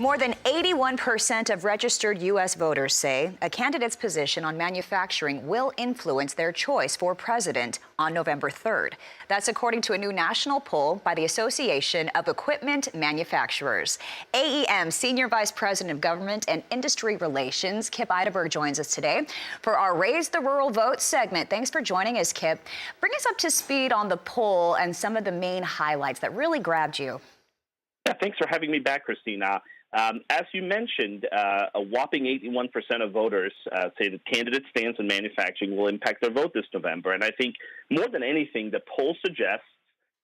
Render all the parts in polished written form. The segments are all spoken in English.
More than 81% of registered U.S. voters say a candidate's position on manufacturing will influence their choice for president on November 3rd. That's according to a new national poll by the Association of Equipment Manufacturers. AEM Senior Vice President of Government and Industry Relations, Kip Eideberg, joins us today for our Raise the Rural Vote segment. Thanks for joining us, Kip. Bring us up to speed on the poll and some of the main highlights that really grabbed you. Yeah, thanks for having me back, Christina. As you mentioned, a whopping 81% of voters say that candidate stance in manufacturing will impact their vote this November. And I think more than anything, the poll suggests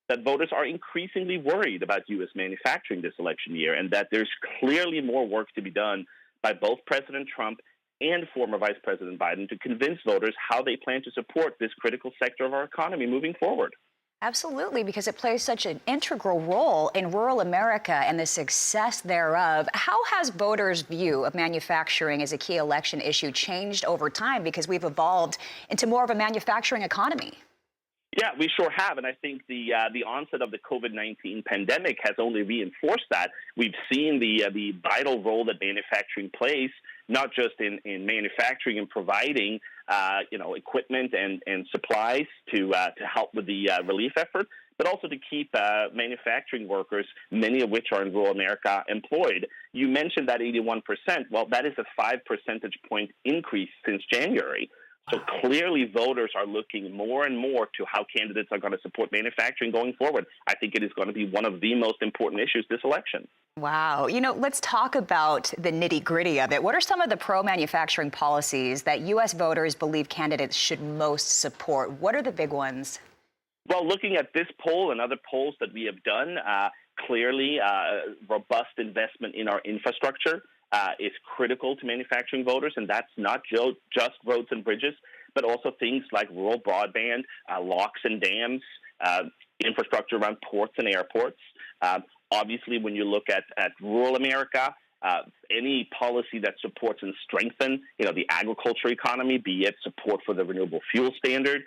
that voters are increasingly worried about U.S. manufacturing this election year, and that there's clearly more work to be done by both President Trump and former Vice President Biden to convince voters how they plan to support this critical sector of our economy moving forward. Absolutely, because it plays such an integral role in rural America and the success thereof. How has voters' view of manufacturing as a key election issue changed over time, because we've evolved into more of a manufacturing economy? Yeah, we sure have, and I think the onset of the COVID-19 pandemic has only reinforced that. We've seen the vital role that manufacturing plays, not just in manufacturing and providing equipment and supplies to help with the relief effort, but also to keep manufacturing workers, many of which are in rural America, employed. You mentioned that 81%. Well, that is a 5 percentage point increase since January. So clearly voters are looking more and more to how candidates are going to support manufacturing going forward. I think it is going to be one of the most important issues this election. Wow. Let's talk about the nitty-gritty of it. What are some of the pro-manufacturing policies that U.S. voters believe candidates should most support? What are the big ones? Well, looking at this poll and other polls that we have done, clearly robust investment in our infrastructure is critical to manufacturing voters, and that's not just roads and bridges, but also things like rural broadband, locks and dams, infrastructure around ports and airports. Obviously, when you look at rural America, any policy that supports and strengthens, the agriculture economy, be it support for the renewable fuel standard,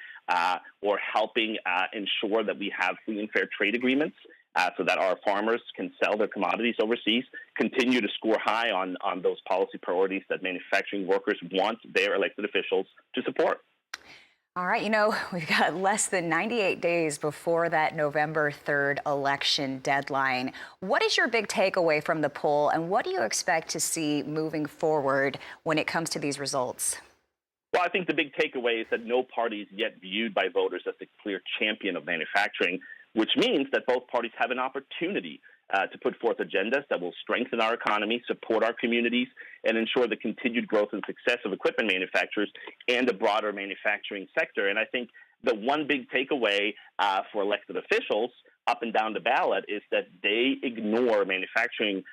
or helping ensure that we have free and fair trade agreements, so that our farmers can sell their commodities overseas, continue to score high on those policy priorities that manufacturing workers want their elected officials to support. All right, we've got less than 98 days before that November 3rd election deadline. What is your big takeaway from the poll, and what do you expect to see moving forward when it comes to these results? Well, I think the big takeaway is that no party is yet viewed by voters as the clear champion of manufacturing, which means that both parties have an opportunity to put forth agendas that will strengthen our economy, support our communities, and ensure the continued growth and success of equipment manufacturers and the broader manufacturing sector. And I think the one big takeaway for elected officials up and down the ballot is that they ignore manufacturing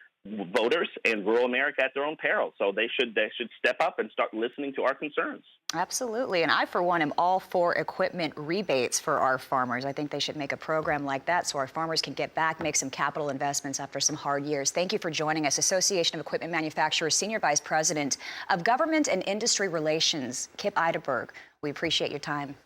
voters and rural America at their own peril. So they should step up and start listening to our concerns. Absolutely. And I, for one, am all for equipment rebates for our farmers. I think they should make a program like that so our farmers can get back, make some capital investments after some hard years. Thank you for joining us. Association of Equipment Manufacturers, Senior Vice President of Government and Industry Relations, Kip Eideberg. We appreciate your time.